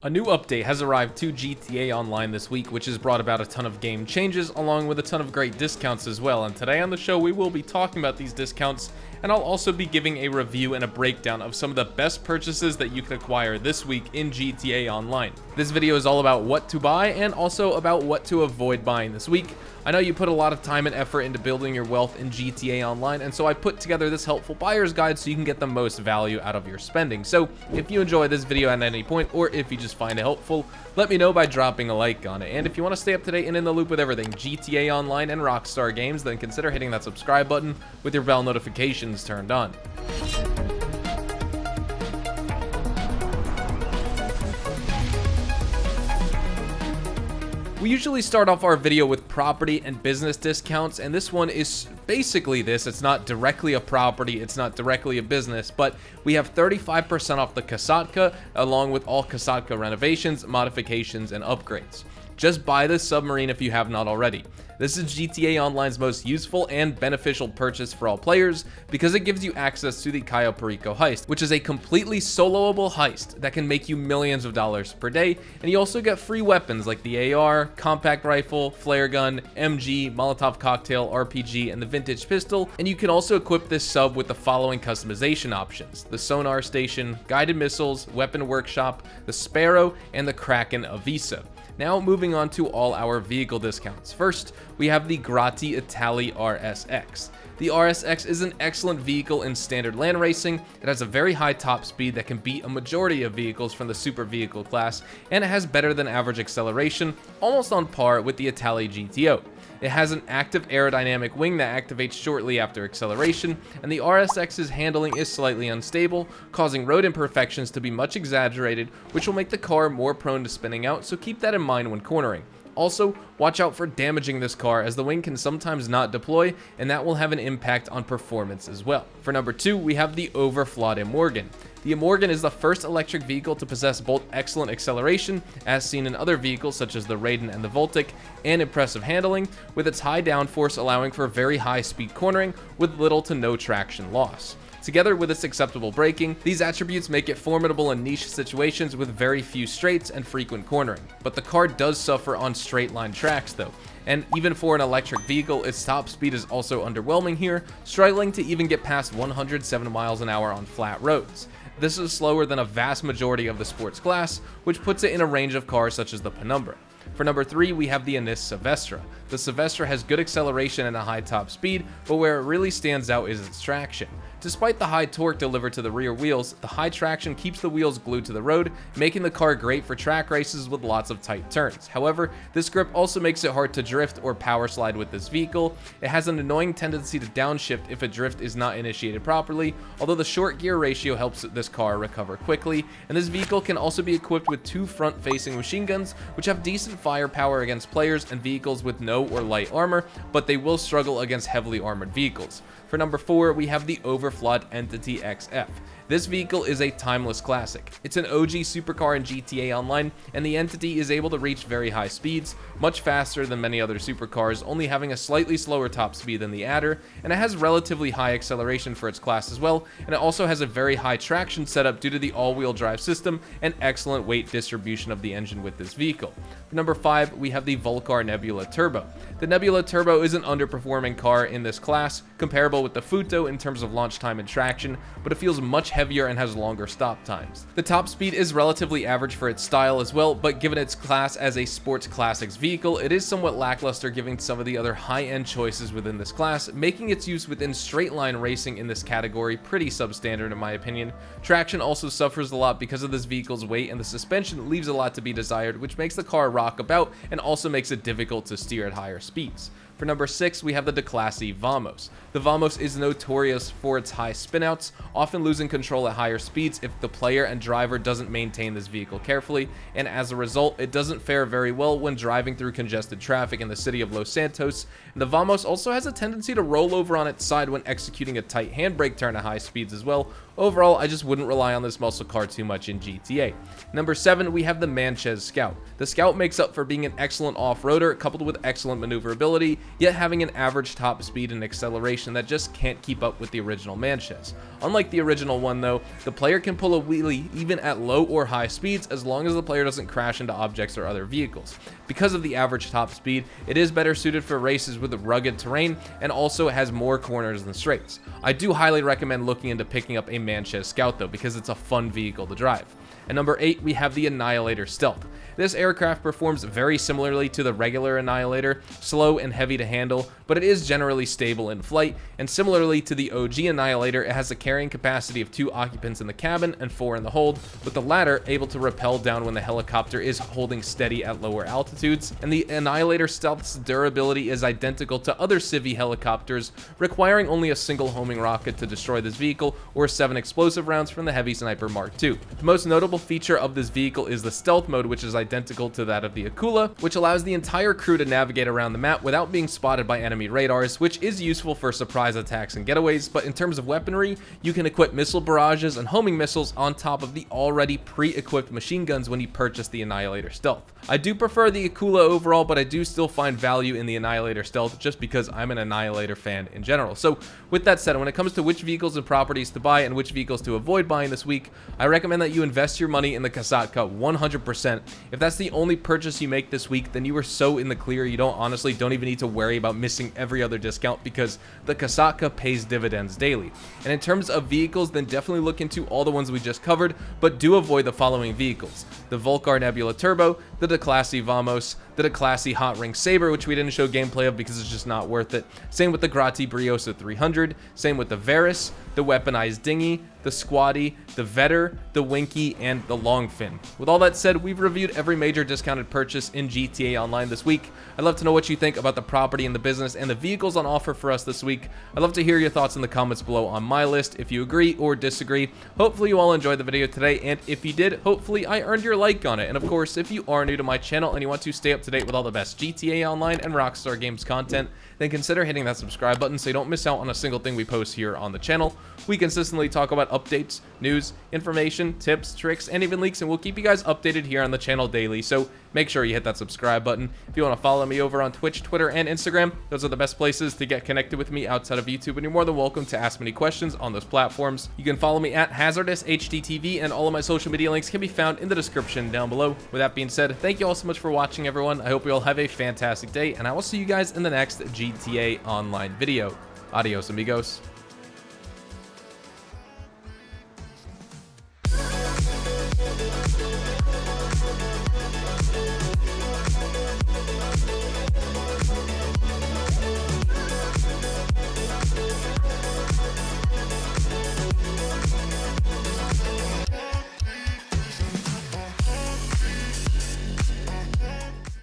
A new update has arrived to GTA Online this week, which has brought about a ton of game changes, along with a ton of great discounts as well. And today on the show, we will be talking about these discounts, and I'll also be giving a review and a breakdown of some of the best purchases that you can acquire this week in GTA Online. This video is all about what to buy and also about what to avoid buying this week. I know you put a lot of time and effort into building your wealth in GTA Online, and so I put together this helpful buyer's guide so you can get the most value out of your spending. So if you enjoy this video at any point, or if you just find it helpful, let me know by dropping a like on it. And if you want to stay up to date and in the loop with everything GTA Online and Rockstar games, then consider hitting that subscribe button with your bell notifications turned on. We usually start off our video with property and business discounts, and this one is basically this. It's not directly a property, it's not directly a business, but we have 35% off the Kasatka, along with all Kasatka renovations, modifications, and upgrades. Just buy this submarine if you have not already. This is GTA Online's most useful and beneficial purchase for all players because it gives you access to the Cayo Perico Heist, which is a completely soloable heist that can make you millions of dollars per day, and you also get free weapons like the AR, compact rifle, flare gun, MG, Molotov cocktail, RPG, and the vintage pistol, and you can also equip this sub with the following customization options: the sonar station, guided missiles, weapon workshop, the Sparrow, and the Kraken Avisa. Now moving on to all our vehicle discounts. First, we have the Grati Itali RSX. The RSX is an excellent vehicle in standard land racing. It has a very high top speed that can beat a majority of vehicles from the super vehicle class, and it has better than average acceleration, almost on par with the Itali GTO. It has an active aerodynamic wing that activates shortly after acceleration, and the RSX's handling is slightly unstable, causing road imperfections to be much exaggerated, which will make the car more prone to spinning out, so keep that in mind when cornering. Also, watch out for damaging this car, as the wing can sometimes not deploy, and that will have an impact on performance as well. For number 2, we have the overflawed Imorgan. The Imorgan is the first electric vehicle to possess both excellent acceleration, as seen in other vehicles such as the Raiden and the Voltic, and impressive handling, with its high downforce allowing for very high speed cornering with little to no traction loss. Together with its acceptable braking, these attributes make it formidable in niche situations with very few straights and frequent cornering. But the car does suffer on straight line tracks though, and even for an electric vehicle, its top speed is also underwhelming here, struggling to even get past 107 miles an hour on flat roads. This is slower than a vast majority of the sports class, which puts it in a range of cars such as the Penumbra. For number 3, we have the Annihilator Sylvester. The Sylvester has good acceleration and a high top speed, but where it really stands out is its traction. Despite the high torque delivered to the rear wheels, the high traction keeps the wheels glued to the road, making the car great for track races with lots of tight turns. However, this grip also makes it hard to drift or power slide with this vehicle. It has an annoying tendency to downshift if a drift is not initiated properly, although the short gear ratio helps this car recover quickly, and this vehicle can also be equipped with 2 front-facing machine guns, which have decent firepower against players and vehicles with no or light armor, but they will struggle against heavily armored vehicles. For number 4, we have the overflawed Entity XF. This vehicle is a timeless classic. It's an OG supercar in GTA Online, and the Entity is able to reach very high speeds, much faster than many other supercars, only having a slightly slower top speed than the Adder, and it has relatively high acceleration for its class as well, and it also has a very high traction setup due to the all-wheel drive system and excellent weight distribution of the engine with this vehicle. For number 5, we have the Volkar Nebula Turbo. The Nebula Turbo is an underperforming car in this class, comparable with the Futo in terms of launch time and traction, but it feels much heavier and has longer stop times. The top speed is relatively average for its style as well, but given its class as a sports classics vehicle, it is somewhat lackluster giving some of the other high-end choices within this class, making its use within straight line racing in this category pretty substandard in my opinion. Traction also suffers a lot because of this vehicle's weight, and the suspension leaves a lot to be desired, which makes the car rock about and also makes it difficult to steer at higher speeds. For number 6, we have the Declassi Vamos. The Vamos is notorious for its high spinouts, often losing control at higher speeds if the player and driver doesn't maintain this vehicle carefully, and as a result, it doesn't fare very well when driving through congested traffic in the city of Los Santos. And the Vamos also has a tendency to roll over on its side when executing a tight handbrake turn at high speeds as well, overall, I just wouldn't rely on this muscle car too much in GTA. Number 7, we have the Manchez Scout. The Scout makes up for being an excellent off-roader coupled with excellent maneuverability, yet having an average top speed and acceleration that just can't keep up with the original Manchez. Unlike the original one though, the player can pull a wheelie even at low or high speeds as long as the player doesn't crash into objects or other vehicles. Because of the average top speed, it is better suited for races with rugged terrain and also has more corners than straights. I do highly recommend looking into picking up a Manchez Scout though, because it's a fun vehicle to drive. And number 8, we have the Annihilator Stealth. This aircraft performs very similarly to the regular Annihilator, slow and heavy to handle, but it is generally stable in flight, and similarly to the OG Annihilator, it has a carrying capacity of 2 occupants in the cabin and 4 in the hold, with the latter able to rappel down when the helicopter is holding steady at lower altitudes, and the Annihilator Stealth's durability is identical to other Civi helicopters, requiring only a single homing rocket to destroy this vehicle, or 7 explosive rounds from the Heavy Sniper Mark II. The most notable feature of this vehicle is the stealth mode, which is identical to that of the Akula, which allows the entire crew to navigate around the map without being spotted by enemy radars, which is useful for surprise attacks and getaways, but in terms of weaponry, you can equip missile barrages and homing missiles on top of the already pre-equipped machine guns when you purchase the Annihilator Stealth. I do prefer the Akula overall, but I do still find value in the Annihilator Stealth just because I'm an Annihilator fan in general. So with that said, when it comes to which vehicles and properties to buy and which vehicles to avoid buying this week, I recommend that you invest your money in the Kasatka 100%. If that's the only purchase you make this week, then you are so in the clear. You don't even need to worry about missing every other discount because the Kasatka pays dividends daily. And in terms of vehicles, then definitely look into all the ones we just covered, but do avoid the following vehicles: the Volkar Nebula Turbo, the Declassi Vamos, the Declassi Hot Ring Saber, which we didn't show gameplay of because it's just not worth it. Same with the Grati Briosa 300, same with the Varus, the Weaponized Dinghy, the Squatty, the Vetter, the Winky, and the Longfin. With all that said, we've reviewed every major discounted purchase in GTA Online this week. I'd love to know what you think about the property and the business and the vehicles on offer for us this week. I'd love to hear your thoughts in the comments below on my list, if you agree or disagree. Hopefully you all enjoyed the video today, and if you did, hopefully I earned your like on it. And of course, if you are new to my channel and you want to stay up to date with all the best GTA Online and Rockstar Games content, then consider hitting that subscribe button so you don't miss out on a single thing we post here on the channel. We consistently talk about updates, news, information, tips, tricks, and even leaks, and we'll keep you guys updated here on the channel daily, so make sure you hit that subscribe button. If you want to follow me over on Twitch, Twitter, and Instagram, those are the best places to get connected with me outside of YouTube, and you're more than welcome to ask me any questions on those platforms. You can follow me at HazardousHDTV, and all of my social media links can be found in the description down below. With that being said, thank you all so much for watching, everyone. I hope you all have a fantastic day, and I will see you guys in the next GTA Online video. Adios, amigos.